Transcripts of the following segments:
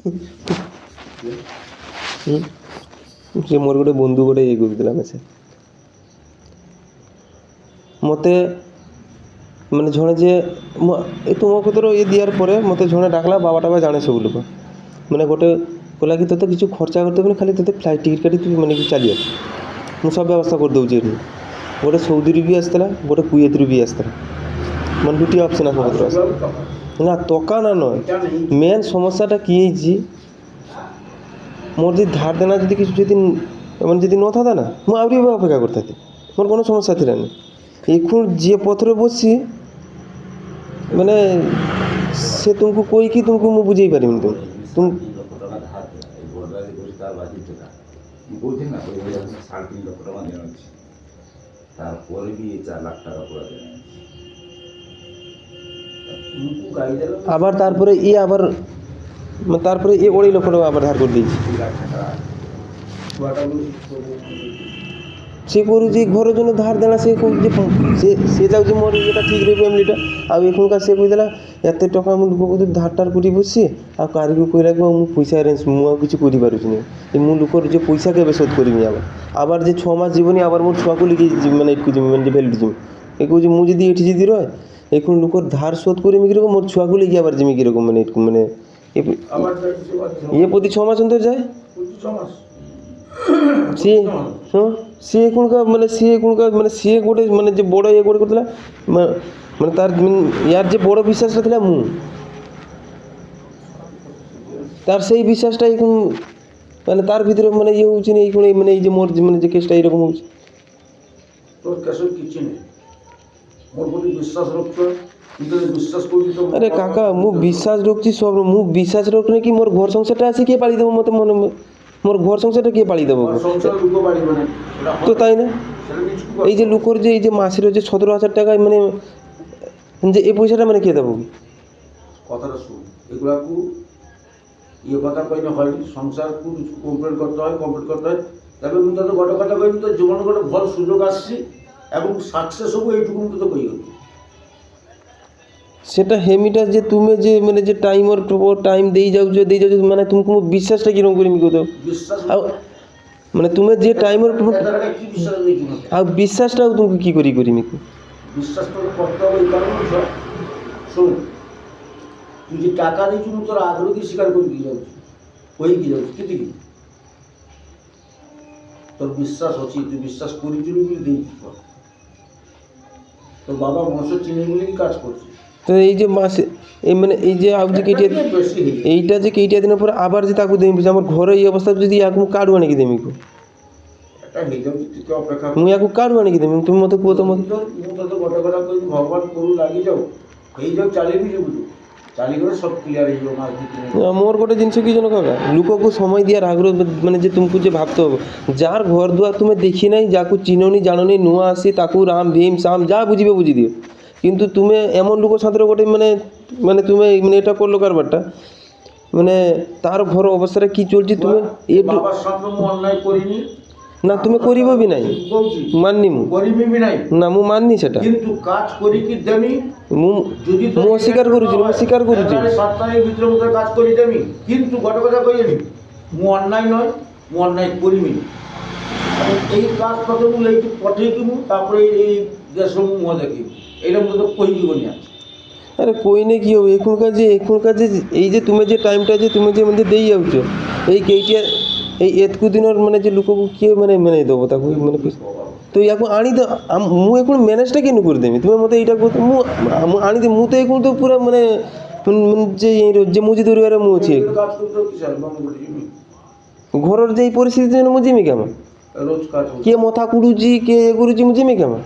ସେ ମୋର ଗୋଟେ ବନ୍ଧୁ ଗୋଟେ ଇଏ କରିଥିଲା ମେସେଜ ମୋତେ ମାନେ ଜଣେ ଯେ ଏ ତୁମ କତର ଇଏ ଦିଆର ପରେ ମୋତେ ଜଣେ ଡାକଲା ବାବାଟା ଜାଣେ ସବୁ ଲୋକ ମାନେ ଗୋଟେ କହିଲା କି ତୋତେ କିଛି ଖର୍ଚ୍ଚା କରିଦେବନି ଖାଲି ତୋତେ ଫ୍ଲାଇଟ୍ ଟିକେଟ୍ କାଟି ତୁ ମାନେ ଚାଲିଆ ମୁଁ ସବୁ ବ୍ୟବସ୍ଥା କରିଦେଉଛି ଏଠି ଗୋଟେ ସୌଦିରୁ ବି ଆସିଥିଲା ଗୋଟେ କୁଏତରୁ ବି ଆସିଥିଲା ମାନେ ଦୁଇଟି ଅପସନ୍ ଆଗ କତର ଆସ ନା ଟଙ୍କା ନା ନয় ମେନ୍ ସମସ୍ୟାଟା কি ହେଇଛି ମୋର ଯଦି ଧାର ଦେନା ଯଦି କିଛି ଯଦି ମାନେ ଯଦି ନଥାନ୍ତା ନା ମୁଁ ଆହୁରି ଅପେକ୍ଷା କରିଥାନ୍ତି ମୋର কোনো সমস্যা ଥିଲା না এখন যে পথরে বসছি মানে সে তুমକୁ কইকি তুমକୁ ମୁଁ ବୁଝେଇ ପାରିବିନି তুমি আবার তারপরে আবার তারপরে ওই লোকটা আবার ধার করে দিয়েছি সে করুଛି ଘର ଜন্য ଧାର ଦେଲା ସେ କହୁଛି ସେ ଯାଉଛି ମୋର ଇଏଟା ଠିକ୍ ରହିବ ଫ୍ୟାମିଲିଟା ଆଉ ଏଖୁଣିକା ସେ କହିଦେଲା ଏତେ ଟଙ୍କା ମୁଁ ଲୋକକୁ ଧାରଟାର କରି ବସିଛି ଆଉ କାରିକୁ କହିଲାକୁ ଆଉ ମୁଁ ପଇସା ଆରେଞ୍ଜ ମୁଁ ଆଉ କିଛି କରିପାରୁଛି না ମୁଁ ଲୋକର যে পয়সা কেবে শোধ করিনি আবার যে 6 মাস জীবনী আবার মোর ছুয়াକୁ লিখে মানে এটকু ଯିବି মানে ভ্যালিড ଯିବି এ কହୁଛି ମୁଁ যদি এটি যদি রয় এখন লোকর ধার শোধ করিমি কিরকম মোর ছুয়াକୁ লিখে আবার ଯିমি কিরকম মানে এটকু মানে ইয়ে প্রতি 6 মাস অন্তর যায় ସିଏ ହଁ ସିଏ কোনকা মানে ସିଏ ଗୋଟେ ମାନେ যে বড় ইয়ে করে করଥିଲା মানে তার ইয়ার যে বড় বিশ্বাসটা ଥିଲା ମୁଁ তার সেই বিশ্বাসটা এখন মানে তার ভিতরে মানে ইয়ে হচ্ছে না এই কোন মানে এই যে মোর মানে যে কেসটা এরকম হচ্ছে তোর কেসের কিছু নেই মোর প্রতি বিশ্বাস রাখছ কিন্তু বিশ্বাস করছি তো আরে কাকা মু বিশ্বাস রাখছি সব মু বিশ্বাস রাখনে কি মোর ঘর সংসারটা আছে কে পালি দেব মতে মনে মোর ঘর সংসারটা কে পালি দেব সংসার লোক বাড়িবে না তো তাই না এই যে লোকর যে এই যে মাসের যে 17,000 টাকা মানে যে এই পয়সাটা মানে কে দেব কথাটা শুন এগুলাকু ইয়ে কথা কইলে হয়নি সংসারকু কমপ্লিট করতে হয় তবে ମୁଁ ତତେ ଗୋଟେ କଥା କହିବି ତ ଜୀବନ ଗୋଟେ ଭଲ ସୁଯୋଗ ଆସିଛି এবং সাকসেস হবো এইটুকু ମୁଁ ତତେ କହିଗଲି সেটা হেমিটা যে তুমি যে মানে যে টাইমর টাইম দেই যাউছ মানে তুমি বিশ্বাসটা কিরকম করিমি কত বিশ্বাস মানে তুমি যে টাইমর কি বিশ্বাস নেই আর বিশ্বাসটাও তুমি কি করিমি বিশ্বাস তো করতে হবে এই কারণে শোন তুই যে টাকা দিয়েছি তোর আগ্রহ কি স্বীকার করে দিয়ে যাচ্ছি কি যাচ্ছি কেতে কি তোর বিশ্বাস আছে তুই বিশ্বাস করিছিল বলে দিয়েছিস তোর বাবা মনসা চিনে বলে কি কাজ করছে তো এই যে মাসে এই মানে এই যে আউ যে কেটে এইটা যে কেটে দিনের পরে আবার যে তাকে দেমি আমার ঘরে এই অবস্থা যদি ইয়াকু কাড়ু আনিকি দেমি কো এটা হেই যাও তুই অপেক্ষা মু ইয়াকু কাড়ু আনিকি দেমি তুমি মতে কো তো মতে মু তো বড় কথা কই ভগবান করু লাগি যাও হেই যাও চালিবি যাবো চালি করে সব ক্লিয়ার হয়ে যাবে মাস দিতে মোর গোটে জিনিস কি জানো কাকা লোককে সময় দিয়ার আগ্রহ মানে যে তুমি যে ভাবতে হবে যার ঘর দুয়ার তুমি দেখি নাই যাকে চিনোনি জানোনি নুয়া আসি তাকে রাম ভীম শাম যা বুঝিবে বুঝি দিও কিন্তু তুমি এমন লোক সাথে গোটে মানে তুমি মানে এটা করলো কারবারটা মানে তার ঘর অবস্থাটা কি চলছে তুমি বাবার সঙ্গে মু অন্যায় করিনি না তুমি করিব বি নাই মাননি মু করিবি বি নাই না মু মাননি সেটা কিন্তু কাজ করি কি দেমি মু যদি মু অস্বীকার করুছি মু স্বীকার করুছি সপ্তাহের ভিতরে মতো কাজ করি দেমি কিন্তু বড় কথা কইনি মু অন্যায় নয় মু অন্যায় করিবি এই কাজ করতে মু এইটু পঠেই দিমু তারপরে এই দেশ মু দেখি এটা মু তো কই দিব না আরে কইনে কি হবে এখনকার যে এই যে তুমি যে টাইমটা যে তুমি যে মধ্যে দেই যাচ্ছ এই কেইটা এই এতকু দিনের মানে যে লোককে কিଏ মানে মানে দেবো তাকে মানে তো ইয়াକୁ আনি তো ମୁଁ এখন ম্যানেজটা কেন করে দেমি তুমি মতে এইটা ମୁଁ আনি দে ମୁଁ তো এখন তো পুরা মানে যে মুজি ধরিবার ମୁଁ ଅଛି কাজ করতে কি স্যার বন্ধ করে দিবি ঘরের যে পরিস্থিতি জন্য ମୁଁ জিমি কেমন রোজ কাজ କିଏ ମଥା କୁଡୁଛି କିଏ ଇଏ କରୁଛି ମୁଁ ଜିমি କେମন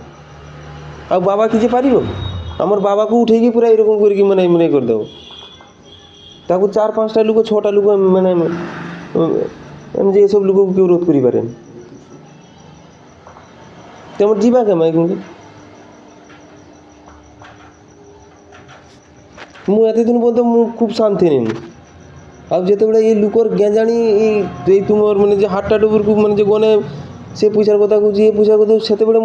ଆଉ ବାବା କିଛି ପାରିବ আমার বাবাকে উঠেকি পুরা এরকম করিকি মানে মানে କରିଦେବ ତାକୁ 4-5টা লোক 6টা লোক মানে যে এসব লোককে কেউ রোধ করিপারেনি তেমন ଯିବା কেমন কিন্তু ମୁଁ এতদিন পর্যন্ত ମୁଁ খুব শান্তি নেই ଆଉ ଯେତେବେଳେ এই ଲୋକর গেঁজানি এই তোমার মানে যে হাটটা ডুবুরକୁ মানে যে গনে সে পয়সার কথা কହୁଛି ଏ পয়সার কথা সেତେବେଳେ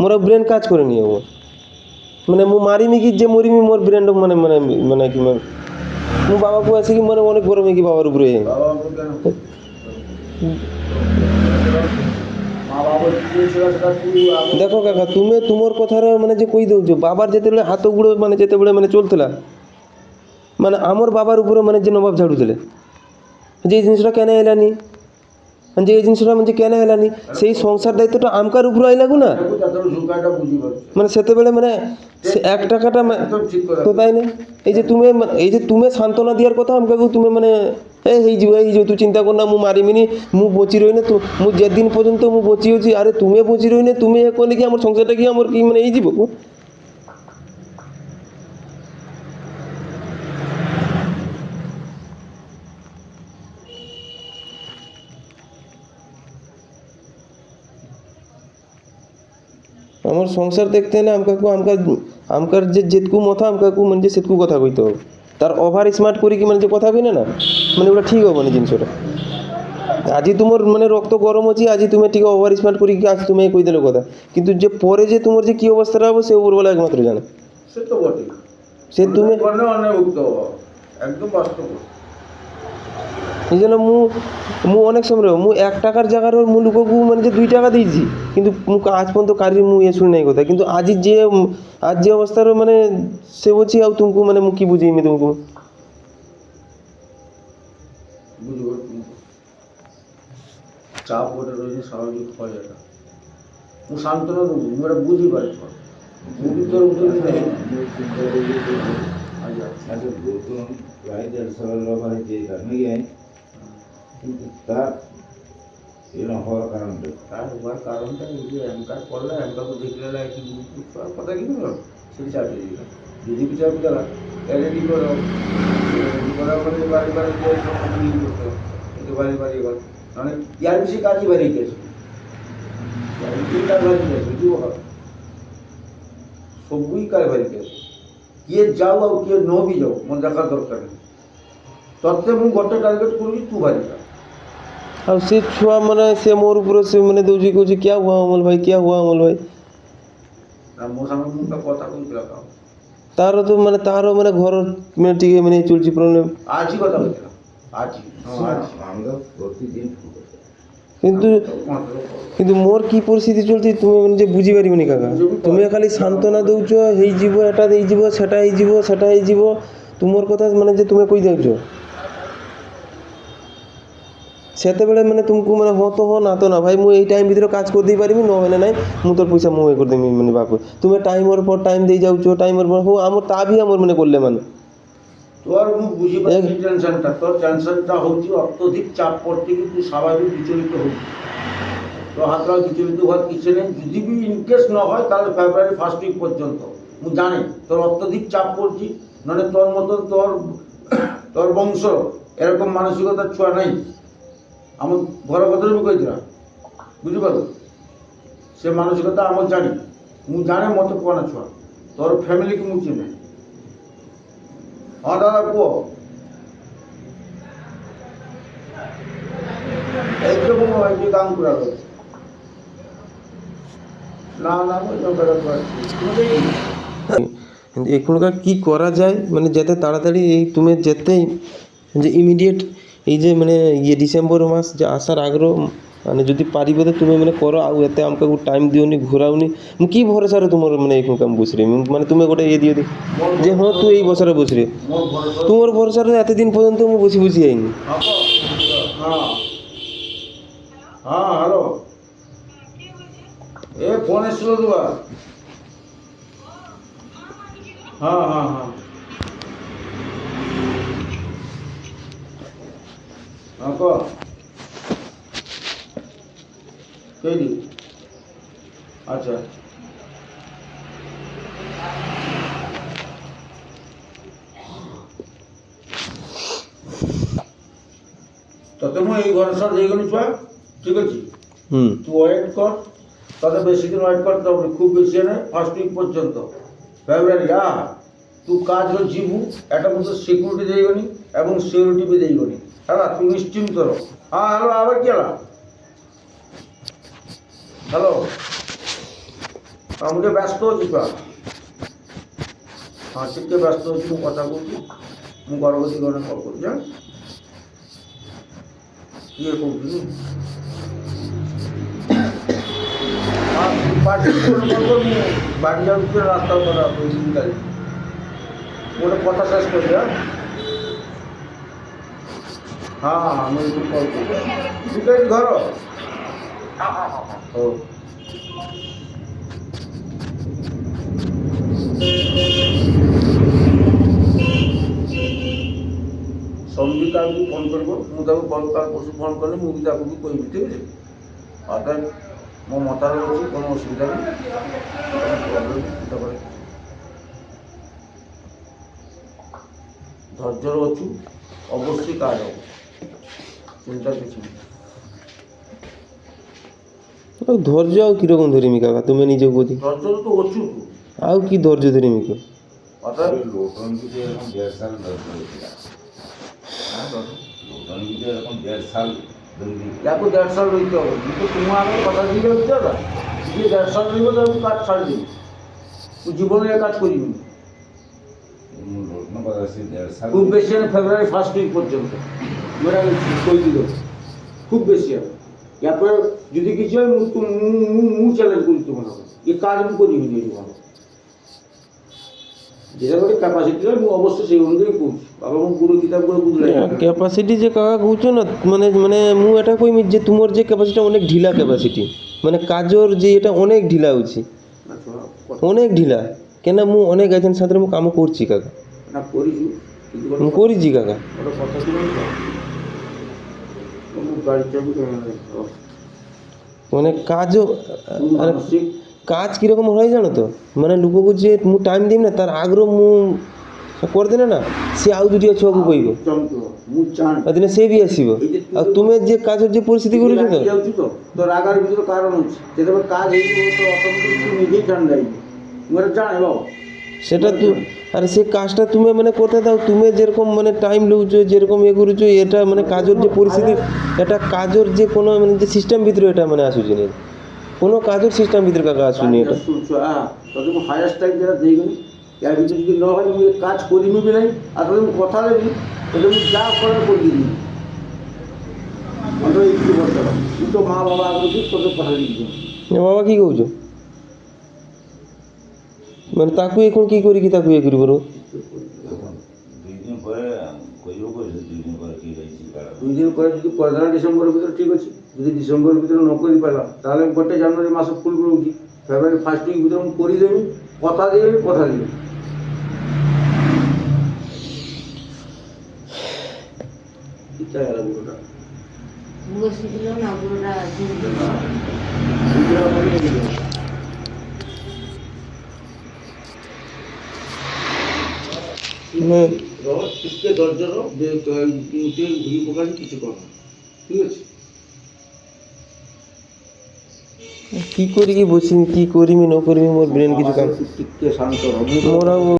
ମୋର ব্রেন কাজ করেনি আমার মানে ମୁଁ ମାରିମି କି ଯେ ମରିମି ମୋର ବ୍ରେନ୍ ମାନେ ମାନେ ମାନେ କି ମୁଁ ବାବାକୁ ଆସିକି ମାନେ ଅনেକ ଗରମ ହେଇକି বাবার উপরে বাবা আমাকে কেন মা বাবা কি ছিল সেটা তুই আগে ଦେଖ କାକା ତୁମେ ତୁମର କଥାର ମାନେ ଯେ କହି ଦେଉଛ ବାବାର ଯେତେବେଳେ ହାତ ଗୋଡ଼ ମାନେ ଯେତେବେଳେ ମାନେ ଚଳୁଥିଲା ମାନେ ଆମର ବାବାର ଉପରେ ମାନେ ଯେ ନବାବ ଝାଡ଼ୁଥିଲେ যে এই জিনিসটা কেন এলানি যে এই জিনিসটা মানে কেন এলানি সেই সংসার দায়িত্বটা আমকার উপরে আইলাগু না দেখো তাদের ঝুঁকাটা বুঝি পারছে মানে সেতেবেলে মানে সে 1 টাকাটা একদম ঠিক কথা তো তাই না এই যে তুমি সান্ত্বনা দিয়ার কথা আমাকে তুমি মানে ହେଇଯିବ ତୁ ଚିନ୍ତା କରନା ମୁଁ ମାରିମିନି ମୁଁ ବଞ୍ଚି ରହିନେ ତୁ ମୁଁ ଯେଦିନ ପର୍ଯ୍ୟନ୍ତ ମୁଁ ବଞ୍ଚି ଅଛି ଆରେ ତୁମେ ବଞ୍ଚି ରହିନେ ତୁମେ ଏ କହିଲେ କି ଆମର ସଂସାରଟା କି ଆମର କି ମାନେ ହେଇଯିବ আমার সংসার দেখতে হলে আমকার যে যেটকু মথা আমকাকু মানে সেটকু কথা কইতে হবে তার ওভার স্মার্ট করি কি মানে যে কথা কইনা না মানে ওটা ঠিক হবনি জিনিসটা আজি তোমার মানে রক্ত গরম আছে আজি তুমি ঠিক ওভার স্মার্ট করি কি আজ তুমি কই দিলে কথা কিন্তু যে পরে যে তোমার যে কি অবস্থাটা হবে সে উপরবেলা একমাত্র জানে সে তো বটে সে তুমি করলে অনেক উঠতে হবে একদম বাস্তব এই জন্য মু অনেক সময় মু 1 টাকার জায়গার মু লোককু মানে যে 2 টাকা দিয়েছি কিন্তু মু আজ পর্যন্ত কারি মু এ শুনি নাই কথা কিন্তু আজি যে অবস্থার মানে সে বলছি আর তুমি মানে মু কি বুঝিমি তোমাকে বুঝবো চাপ ওটা রয়েছে স্বাভাবিক হয় এটা মু সান্ত্বনা দেবো মু এটা বুঝি পারছ মু তোর উত্তর দিতে আচ্ছা গৌতম প্রায় 150 লোক হয় যে কারণে গিয়ে কিন্তু তার এরকম হওয়ার কারণটা তার হওয়ার কারণটা এই যে এমকার করলে এমকাকে দেখলে না কি কথা কি বলো সেটা চাপিয়ে দিল যদি বিচার দিলা রেডি করো রেডি করা মানে বাড়ি বাড়ি গিয়ে সব কিছু করতে কিন্তু বাড়ি বাড়ি গেল মানে ইয়ার বেশি কাজই বাড়ি গেছে তিনটা বাড়ি গেছে বুঝবো সবই কাজ বাড়ি গেছে কিয়ে যাও আর কিয়ে ন বি যাও মনে দেখার দরকার নেই তত্ত্বে মু গোটা টার্গেট করবি তু বাড়ি যা আর সে ছুয়া মানে সে মোর উপরে সে মানে দৌজি কইছে কিয়া হুয়া অমল ভাই কিয়া হুয়া অমল ভাই আর মোর সামনে মুখটা কথা কইতে লাগাও তারও মানে ঘর মানে টিকে মানে চলছে প্রবলেম আজই কথা কইতে লাগাও আজই আমরা প্রতিদিন কিন্তু কিন্তু মোর কি পরিস্থিতি চলছে তুমি মানে যে বুঝি পারিবনি কাকা তুমি খালি সান্ত্বনা দৌছ ହେଇଯିବ এটা ହେଇଯିବ সেটা ହେଇଯିବ সেটা ହେଇଯିବ তোমার কথা মানে যে তুমি কই দেউছ সেতেবেলে মানে তুমকু মানে হতো হ না তো না ভাই মু এই টাইম ভিতরে কাজ করে দেই পারিবি নহলে নাই মু তোর পয়সা মু করে দেমি মানে বাপ তুমি টাইমর পর টাইম দেই যাউছ টাইমর পর হো আমার তা ভি আমার মানে করলে মানে তোর মু বুঝি পাচ্ছি টেনশনটা তোর টেনশনটা হচ্ছে অত্যধিক চাপ পড়তে কিন্তু স্বাভাবিক বিচলিত হচ্ছে তো হাতরা বিচলিত হওয়ার কিছু নেই যদি বি ইনকেস না হয় তাহলে ফেব্রুয়ারি 1st উইক পর্যন্ত মু জানি তোর অত্যধিক চাপ পড়ছি মানে তোর মতন তোর বংশ এরকম মানসিকতার ছোঁয়া নাই আমার ঘরের কথা আমি কই দিলাম বুঝি পারো সে মানসিকতা আমার জানি মু জানে মতো কোনা ছোঁয়া তোর ফ্যামিলিকে মু চিনে হ্যাঁ দাদা কুহ এইরকম যে কাম করা হচ্ছে না না ওই ব্যাপারে কিন্তু এখনকার কি করা যায় মানে যেতে তাড়াতাড়ি এই তুমি যেতেই যে ইমিডিয়েট এই যে মানে ডিসেম্বর মাস যে আসার আগ্রহ মানে যদি পারিব তো তুমি মানে করো ଆଉ এতে আমাকে টাইম দিওনি ঘুরাওনি ମୁଁ কি ভরসারে তোমার মানে এখন কাম বসরে মানে তুমি গোটে দিও দি যে হ্যাঁ তুই এই বছরে বসরে মোর ভরসা তোমার ভরসারে এত দিন পর্যন্ত ମୁଁ বসি আইনি হ্যাঁ হ্যাঁ হ্যালো এ ফোন এসছিল দুবার হ্যাঁ হ্যাঁ হ্যাঁ হ্যাঁ ক কে দি আচ্ছা তোতে মু এই ভরসা ଦେଇଗଲି ଛୁଆ ঠিক আছে তুই ওয়েট কর তোতে বেশি দিন ওয়েট করতে হবে খুব বেশি না 1st উইক পর্যন্ত ফেব্রুয়ারি তুই কাজ ଯିବୁ এটা মতো সিকিউরিটি ଦେଇগনি এবং সিকিউরিটি ବି ଦେଇগনি ହେଲା তুই নিশ্চিন্ত রহ হ্যাঁ হ্যালো আবার কি ହେଲା হ্যালো আমি ব্যস্ত আছি ଛୁଆ ହଁ ଟିକେ ବ୍ୟସ୍ତ ଅଛି ମୁଁ କଥା କହୁଛି ମୁଁ ଗର୍ଭବତୀ ଗଣେ କଲ୍ କରୁଛି হ্যাঁ କିଏ କହୁଥିଲି ବାଡ଼ି ଯାଉଛି ରାସ୍ତା ଉପରେ ଗାଡ଼ି ଗୋଟେ କଥା ଶେଷ କରିବି ହଁ ହଁ ମୁଁ ଏଇଠୁ କଲ୍ କରୁଛି ତୁ କେଉଁଠି ଘର ହଉ समझी का भी फोन कर ମୁଁ ତାକୁ କଲ୍ କାल ପରଶୁ ଫୋନ୍ କଲେ ମୁଁ ବି ତାକୁ ବି କହିବି ଠିକ୍ ଅଛି ଅର୍ଥାତ୍ ମୋ ମତାରେ ଅଛି কোনো ଅସୁବିଧା ନାହିଁ ପ୍ରୋବ୍ଲେମ୍ ତାପରେ ଧୈର୍ଯ୍ୟର ଅଛୁ ଅବশ্যই କାজ ହେବ চিন্তা কিছু নেই ଆଉ ଧୈର୍ଯ୍ୟ ଆଉ କିରକମ ଧରିମି କାକା ତୁମେ ନିଜେ କୁହ ଧୈର୍ଯ୍ୟ তো অছু তু ଆଉ କି ଧୈର୍ଯ୍ୟ ଧରିମି କି অর্থাৎ লোটন কিন্তু এরকম 1.5 সাল ধরে ছিল লোটন কিন্তু এরকম 1.5 সাল ধরে याको 1.5 साल রইতে হবে কিন্তু তুমি আমাকে কথা দিয়ে দিতে দাদা যে 1.5 সাল রইব তাহলে কাজ ছাড় দিবি তুই জীবনে কাজ করবি লোটন কথা আছে 1.5 সাল খুব বেশি ফেব্রুয়ারি ফার্স্ট উইক পর্যন্ত মেরা কই দিল খুব বেশি হবে এরপরে যদি কিছু হয় মু চ্যালেঞ্জ করি তোমার এ কাজ আমি করিবি যদি ভালো যেটা ଗୋଟେ ক্যাপাসিটি হয় ମୁଁ ଅବଶ୍ୟ ସେଇ ଅନୁଯାୟୀ କହୁଛି ବାବା ମୁଁ ଗୁରୁ କିତାବগুলো ବୁଝলাই କ୍ୟାପାସିଟି ଯେ କାକା କହୁଛ ନା ମାନେ ମାନେ ମୁଁ এটা কইমি যে তোমার যে ক্যাপাসিটি অনেক ঢিলা ক্যাপাসিটি মানে কাজর যে এটা অনেক ঢিলা হচ্ছে অনেক ঢিলা কেন ମୁଁ অনেক এজেন্ট সাথে ମୁଁ কাম করছি কাকা না করিছি কিন্তু ମୁଁ କରିଛି কাকা ଗୋଟେ କଥା ছিল ମୁଁ গাড়ি চাবি মানে কাজও আরে মানসিক কাজ কীরকম হয় জানো তো মানে ଲୋକକୁ যে ମୁଁ ଟାଇମ୍ ଦେବି ନା ତାର ଆଗରୁ ମୁଁ କରିଦେଲେ ନା ସେ ଆଉ ଦୁଇଟା ଛୁଆକୁ କହିବ ମୁଁ ଚାହେଁ ଆଉ ଦିନେ ସେ ବି ଆସିବ ଆଉ ତୁମେ ଯେ କାଜର ଯେ ପରିସ୍ଥିତି କରୁଛ ତ ଯାଉଛୁ ତ ତ ରାଗାର ଭିତରେ କାରଣ ଅଛି ଯେତେବେଳେ କାজ ହେଇଯିବ ତ ଅଟୋମେଟିକ୍ ତୁ ନିଜেই ঠান্ডা ହେଇଯିବ ମୁଁ এটা জানে বাবা সেটা তো আরে সে কাজটা তুমি মানে করতে দাও তুমি যেরকম মানে টাইম লউছো যেরকম ইয়ে করছো এটা মানে কাজর যে পরিস্থিতি এটা কাজর যে কোনো মানে যে সিস্টেম ভিতরে এটা মানে আসুଛି না কোনো কাজর সিস্টেম ভিতরে কাকা আসুনি এটা শুনছো তবে ମୁଁ ହାୟର ଷ୍ଟାଇଲ୍ যেটা ଦେଇଗଲି ୟା ଭିତରେ ଯଦି ନ হয় ମୁଁ ଏ କାଜ କରିମି ବି ନାହିଁ ଆଉ ତତେ ମୁଁ କଥା ଦେବି ତତେ ମୁଁ ଯାହା କରେ କରିଦେବି ଅନ୍ତର ଏଇଠି ବର୍ଷ ମୁଁ ତ ମା ବାବା ଆଗରୁ ତତେ କଥା ଦେଇଛି এ বাবা কি কହୁଛ মানে তাকু এখন কি করি কি তাকু ইয়ে করি বলো এখন 2 দিন পরে কইব কইছে 2 দিন পরে কি হইছে কারা 2 দিন পরে যদি କରିଦେଲା ଡିସେମ୍ବର ଭିତରେ ଠିକ୍ ଅଛି ଯଦି ଡିସେମ୍ବର ଭିତରେ ନ କରିପାରିଲା ତାହେଲେ 1 ଜାନୁଆରୀ ମାସ ଫୁଲ ରହୁଛି ଫେବୃଆରୀ ଫାର୍ଷ୍ଟ ୱିକ୍ ଭିତରେ ମୁଁ କରିଦେବି କଥା ଦେଇଗଲି କଥା ଦେବି ইচ্ছা গেল গুলোটা বুড়ো শিখলো না বুড়োটা মানে ଟିକେ ଧୈର୍ଯ୍ୟର ଟିକେ ଘୁରି ପକାଇ କିଛି କର ঠিক আছে কি করি কি বসিমি কি করিমি ন করিমি মোর ব্রেন কিছু কাম ଟିକେ ଶାନ୍ତ ରହ মোর ଆଉ